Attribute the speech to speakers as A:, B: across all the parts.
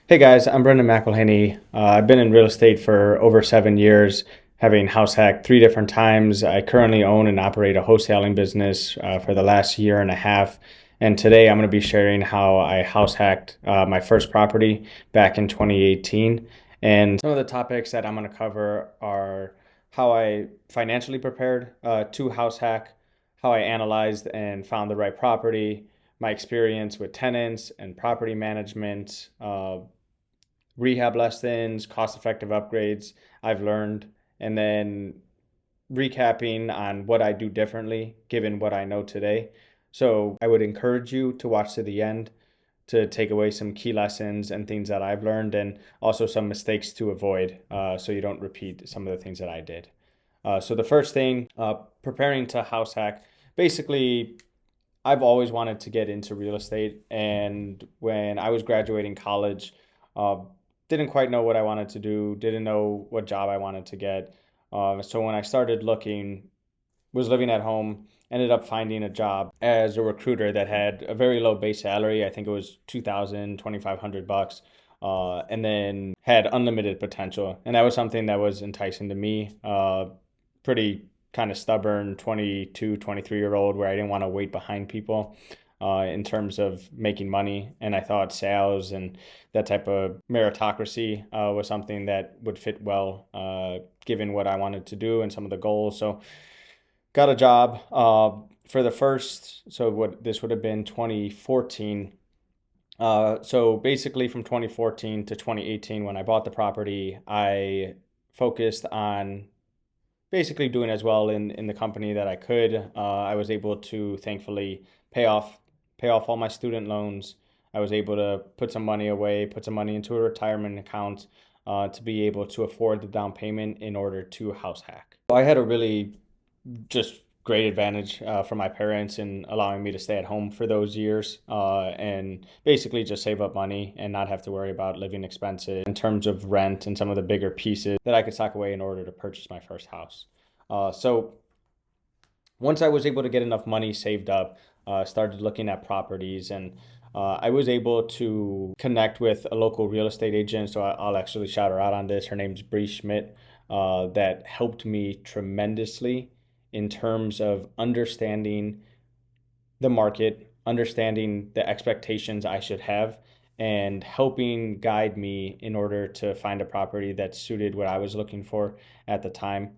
A: Hey guys, I'm Brendan McElhaney. I've been in real estate for over 7 years, having house hacked 3 different times. I currently own and operate a wholesaling business for the last year and a half. And today I'm going to be sharing how I house hacked my first property back in 2018. And some of the topics that I'm going to cover are how I financially prepared to house hack, how I analyzed and found the right property, my experience with tenants and property management, rehab lessons, cost effective upgrades I've learned, and then recapping on what I do differently given what I know today. So I would encourage you to watch to the end to take away some key lessons and things that I've learned, and also some mistakes to avoid so you don't repeat some of the things that I did. So the first thing, preparing to house hack. Basically, I've always wanted to get into real estate, and when I was graduating college, uh, didn't quite know what I wanted to do, didn't know what job I wanted to get. So when I started looking, was living at home, ended up finding a job as a recruiter that had a very low base salary. I think it was 2,000, 2,500 bucks, and then had unlimited potential. And that was something that was enticing to me. Pretty kind of stubborn 22, 23-year old where I didn't want to wait behind people in terms of making money. And I thought sales and that type of meritocracy was something that would fit well given what I wanted to do and some of the goals. So got a job for the first, so what this would have been 2014. So basically from 2014 to 2018, when I bought the property, I focused on basically doing as well in the company that I could. I was able to thankfully pay off pay off all my student loans. I was able to put some money away, put some money into a retirement account to be able to afford the down payment in order to house hack. I had a really just great advantage from my parents in allowing me to stay at home for those years and basically just save up money and not have to worry about living expenses in terms of rent and some of the bigger pieces that I could sock away in order to purchase my first house. So once I was able to get enough money saved up, started looking at properties, and I was able to connect with a local real estate agent. So I'll actually shout her out on this. Her name's Bree Schmidt. That helped me tremendously in terms of understanding the market, understanding the expectations I should have, and helping guide me in order to find a property that suited what I was looking for at the time.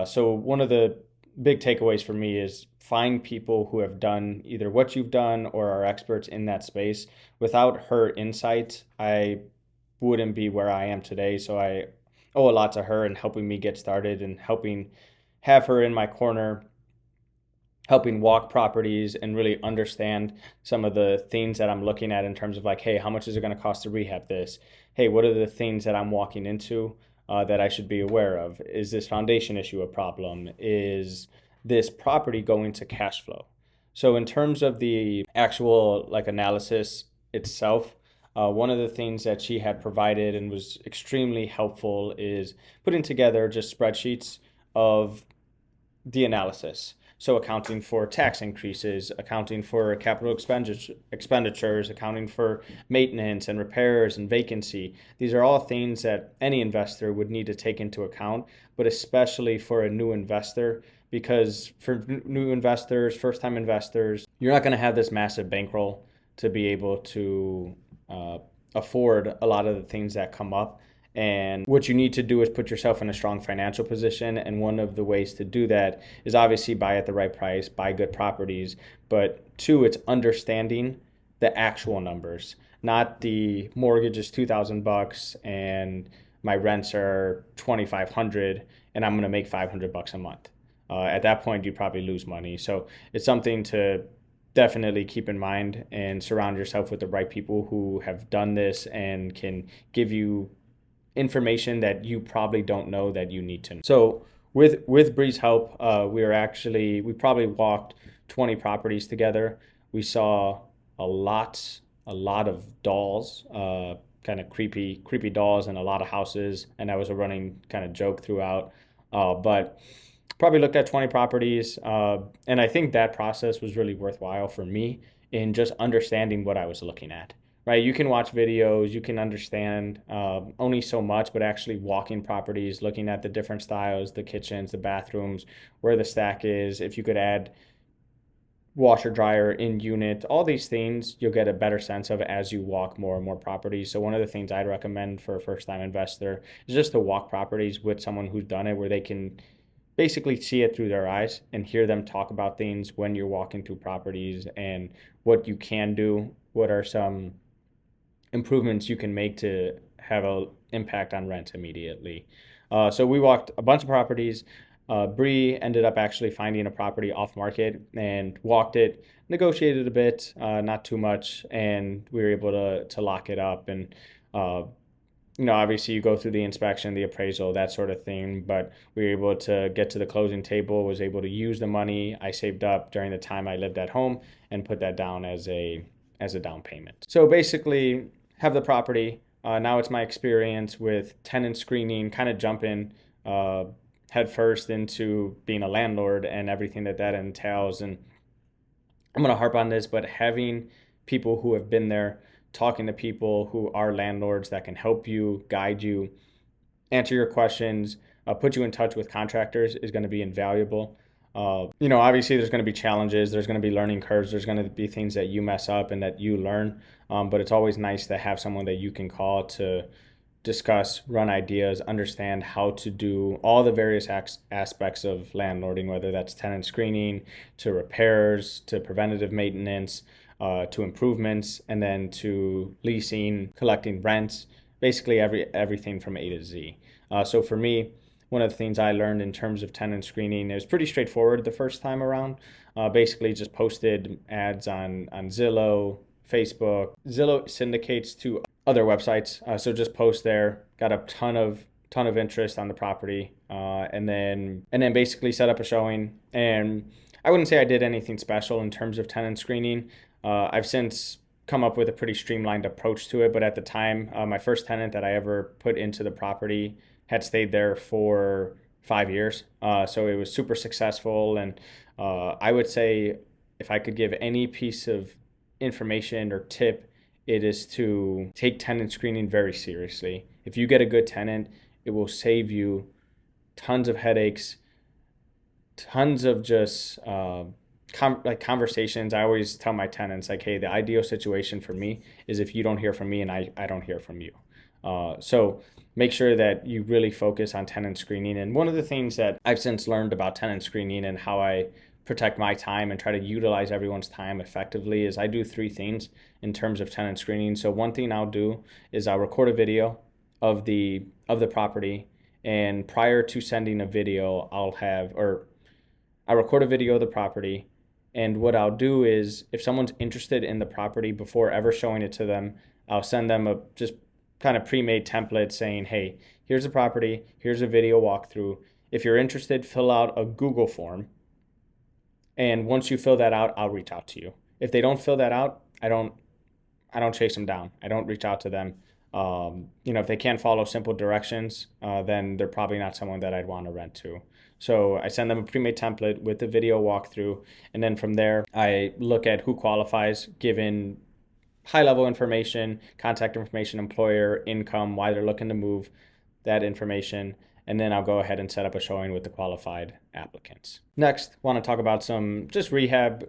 A: So one of the big takeaways for me is find people who have done either what you've done or are experts in that space. Without her insight, I wouldn't be where I am today. So I owe a lot to her in helping me get started and helping have her in my corner, helping walk properties and really understand some of the things that I'm looking at in terms of like, hey, how much is it going to cost to rehab this? Hey, what are the things that I'm walking into that I should be aware of? Is this foundation issue a problem? Is this property going to cash flow? So in terms of the actual like analysis itself, one of the things that she had provided and was extremely helpful is putting together just spreadsheets of the analysis. So accounting for tax increases, accounting for capital expenditures, accounting for maintenance and repairs and vacancy. These are all things that any investor would need to take into account, but especially for a new investor, because for new investors, first-time investors, you're not going to have this massive bankroll to be able to afford a lot of the things that come up. And what you need to do is put yourself in a strong financial position. And one of the ways to do that is obviously buy at the right price, buy good properties. But two, it's understanding the actual numbers, not the mortgage is 2,000 bucks and my rents are 2,500 and I'm going to make 500 bucks a month. At that point, you probably lose money. So it's something to definitely keep in mind and surround yourself with the right people who have done this and can give you information that you probably don't know that you need to know. So with Bree's help, we probably walked 20 properties together. We saw a lot of dolls, kind of creepy dolls, and a lot of houses, and that was a running kind of joke throughout. But probably looked at 20 properties, and I think that process was really worthwhile for me in just understanding what I was looking at. right? You can watch videos, you can understand only so much, but actually walking properties, looking at the different styles, the kitchens, the bathrooms, where the stack is, if you could add washer dryer in unit, all these things you'll get a better sense of as you walk more and more properties. So one of the things I'd recommend for a first time investor is just to walk properties with someone who's done it, where they can basically see it through their eyes and hear them talk about things when you're walking through properties and what you can do, what are some improvements you can make to have an impact on rent immediately. So we walked a bunch of properties. Bree ended up actually finding a property off market and walked it, negotiated a bit, not too much, and we were able to lock it up. And obviously you go through the inspection, the appraisal, that sort of thing, but we were able to get to the closing table, was able to use the money I saved up during the time I lived at home and put that down as a down payment. So basically, have the property. Now it's my experience with tenant screening, kind of jumping head first into being a landlord and everything that entails. And I'm going to harp on this, but having people who have been there, talking to people who are landlords that can help you, guide you, answer your questions, put you in touch with contractors is going to be invaluable. Obviously there's going to be challenges, there's going to be learning curves, there's going to be things that you mess up and that you learn. But it's always nice to have someone that you can call to discuss, run ideas, understand how to do all the various aspects of landlording, whether that's tenant screening, to repairs, to preventative maintenance, to improvements, and then to leasing, collecting rents, basically everything from A to Z. So for me, one of the things I learned in terms of tenant screening, it was pretty straightforward the first time around. Basically just posted ads on Zillow, Facebook. Zillow syndicates to other websites, so just post there. Got a ton of interest on the property, and then basically set up a showing. And I wouldn't say I did anything special in terms of tenant screening. I've since come up with a pretty streamlined approach to it, but at the time, my first tenant that I ever put into the property had stayed there for 5 years. So it was super successful. And I would say if I could give any piece of information or tip, it is to take tenant screening very seriously. If you get a good tenant, it will save you tons of headaches, tons of just conversations. I always tell my tenants, like, hey, the ideal situation for me is if you don't hear from me and I don't hear from you. So make sure that you really focus on tenant screening. And one of the things that I've since learned about tenant screening and how I protect my time and try to utilize everyone's time effectively is I do 3 things in terms of tenant screening. So one thing I'll do is I'll record a video of the property, and prior to sending a video, I'll record a video of the property. And what I'll do is if someone's interested in the property, before ever showing it to them, I'll send them a just kind of pre-made template saying, hey, here's the property, here's a video walkthrough. If you're interested, fill out a Google form. And once you fill that out, I'll reach out to you. If they don't fill that out, I don't chase them down. I don't reach out to them. If they can't follow simple directions, then they're probably not someone that I'd want to rent to. So I send them a pre-made template with the video walkthrough. And then from there, I look at who qualifies, given high-level information, contact information, employer, income, why they're looking to move, that information. And then I'll go ahead and set up a showing with the qualified applicants. Next, want to talk about some just rehab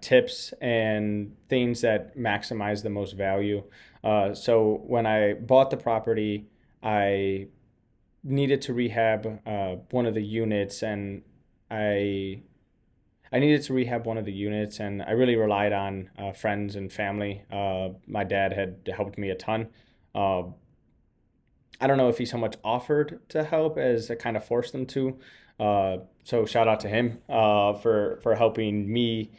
A: tips and things that maximize the most value. So when I bought the property, I needed to rehab one of the units, and I needed to rehab one of the units, and I really relied on friends and family. My dad had helped me a ton. I don't know if he so much offered to help as I kind of forced him to. So shout out to him for helping me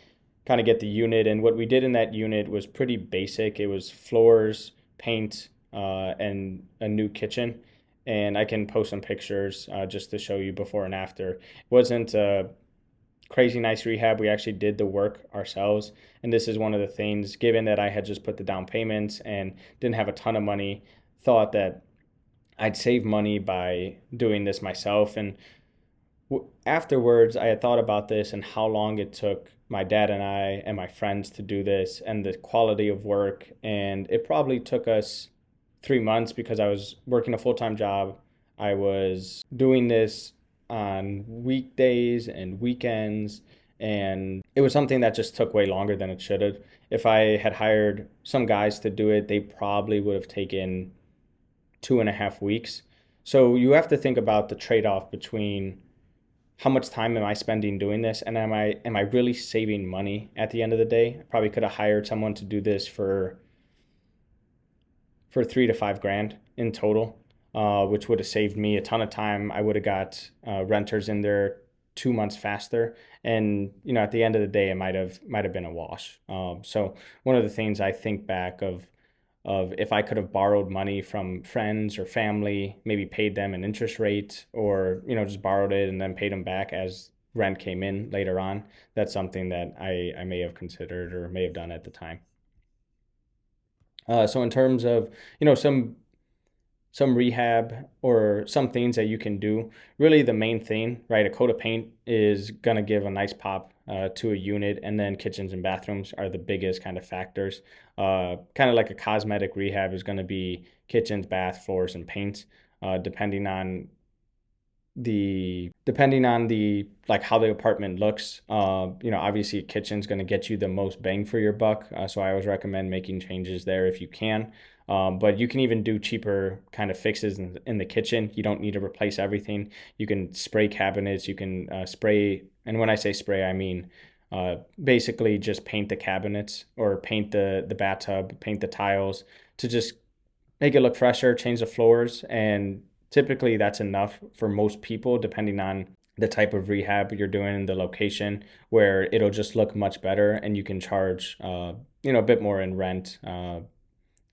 A: kind of get the unit. And what we did in that unit was pretty basic. It was floors, paint, and a new kitchen. And I can post some pictures just to show you before and after. It wasn't a crazy nice rehab. We actually did the work ourselves. And this is one of the things, given that I had just put the down payments and didn't have a ton of money, thought that I'd save money by doing this myself. And afterwards, I had thought about this and how long it took my dad and I and my friends to do this, and the quality of work. And it probably took us 3 months because I was working a full-time job. I was doing this on weekdays and weekends, and it was something that just took way longer than it should have. If I had hired some guys to do it, they probably would have taken 2.5 weeks. So you have to think about the trade-off between how much time am I spending doing this, and am I really saving money at the end of the day? I probably could have hired someone to do this for 3 to 5 grand in total, which would have saved me a ton of time. I would have got renters in there 2 months faster, and at the end of the day, it might have been a wash. So one of the things I think back of if I could have borrowed money from friends or family, maybe paid them an interest rate, or just borrowed it and then paid them back as rent came in later on. That's something that I may have considered or may have done at the time. So in terms of some rehab or some things that you can do, really the main thing, right? A coat of paint is going to give a nice pop to a unit, and then kitchens and bathrooms are the biggest kind of factors. Kind of like a cosmetic rehab is going to be kitchens, bath, floors, and paint, depending on the like how the apartment looks. Obviously kitchen's going to get you the most bang for your buck, so I always recommend making changes there if you can. But you can even do cheaper kind of fixes in the kitchen. You don't need to replace everything. You can spray cabinets, you can spray, and when I say spray, I mean basically just paint the cabinets or paint the bathtub, paint the tiles to just make it look fresher, change the floors, and typically that's enough for most people, depending on the type of rehab you're doing and the location, where it'll just look much better and you can charge a bit more in rent,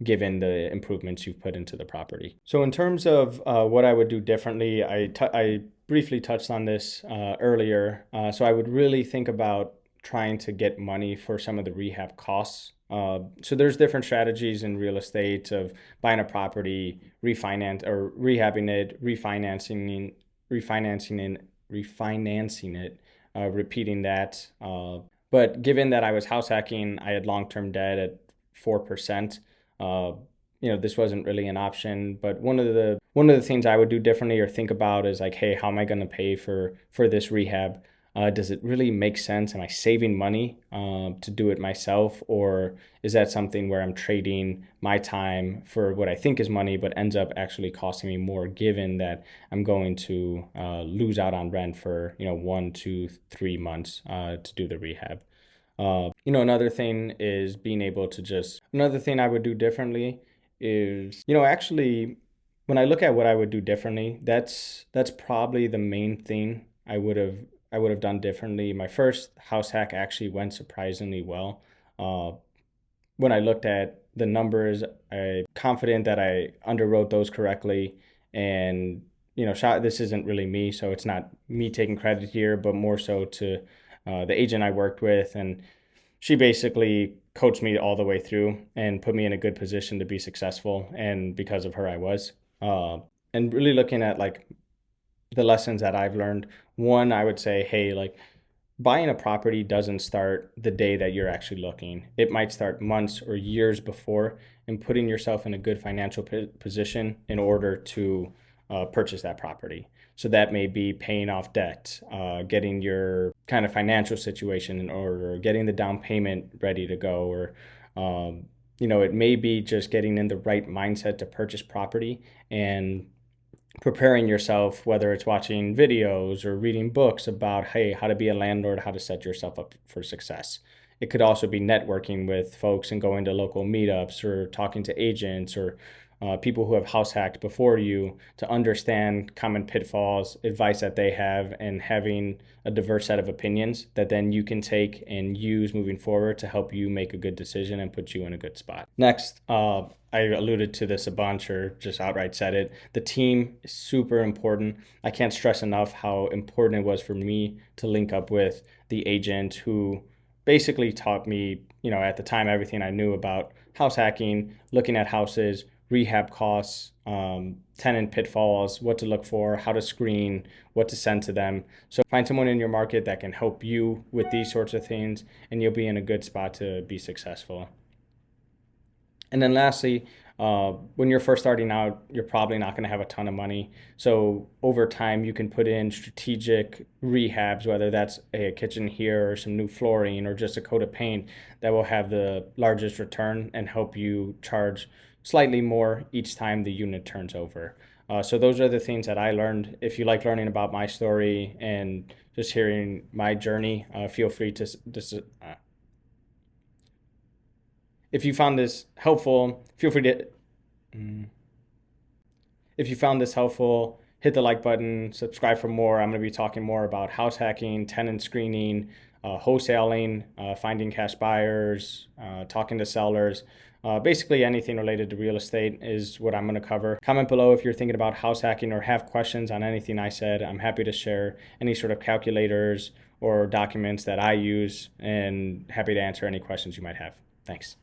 A: given the improvements you've put into the property. So in terms of what I would do differently, I briefly touched on this earlier. So I would really think about trying to get money for some of the rehab costs. So there's different strategies in real estate of buying a property, refinance or rehabbing it, refinancing it, repeating that. But given that I was house hacking, I had long-term debt at 4%. This wasn't really an option. But one of the things I would do differently or think about is like, hey, how am I going to pay for this rehab? Does it really make sense? Am I saving money to do it myself? Or is that something where I'm trading my time for what I think is money, but ends up actually costing me more, given that I'm going to lose out on rent for 1, 2, 3 months to do the rehab? Another thing is being able to another thing I would do differently is, actually, when I look at what I would do differently, that's probably the main thing I would have done differently. My first house hack actually went surprisingly well. When I looked at the numbers, I'm confident that I underwrote those correctly. And, this isn't really me, so it's not me taking credit here, but more so to the agent I worked with. And she basically coached me all the way through and put me in a good position to be successful. And because of her, I was. And really looking at like the lessons that I've learned. One, I would say, hey, like buying a property doesn't start the day that you're actually looking. It might start months or years before, and putting yourself in a good financial position in order to purchase that property. So that may be paying off debt, getting your kind of financial situation in order, getting the down payment ready to go, or it may be just getting in the right mindset to purchase property and preparing yourself, whether it's watching videos or reading books about, hey, how to be a landlord, how to set yourself up for success. It could also be networking with folks and going to local meetups or talking to agents or people who have house hacked before you to understand common pitfalls, advice that they have, and having a diverse set of opinions that then you can take and use moving forward to help you make a good decision and put you in a good spot. Next, I alluded to this a bunch or just outright said it. The team is super important. I can't stress enough how important it was for me to link up with the agent who basically taught me, at the time, everything I knew about house hacking, looking at houses, rehab costs, tenant pitfalls, what to look for, how to screen, what to send to them. So find someone in your market that can help you with these sorts of things, and you'll be in a good spot to be successful. And then lastly, when you're first starting out, you're probably not going to have a ton of money. So over time, you can put in strategic rehabs, whether that's a kitchen here or some new flooring or just a coat of paint, that will have the largest return and help you charge slightly more each time the unit turns over. So those are the things that I learned. If you like learning about my story and just hearing my journey, feel free to if you found this helpful, feel free to. If you found this helpful, hit the like button, subscribe for more. I'm going to be talking more about house hacking, tenant screening, wholesaling, finding cash buyers, talking to sellers. Basically, anything related to real estate is what I'm going to cover. Comment below if you're thinking about house hacking or have questions on anything I said. I'm happy to share any sort of calculators or documents that I use, and happy to answer any questions you might have. Thanks.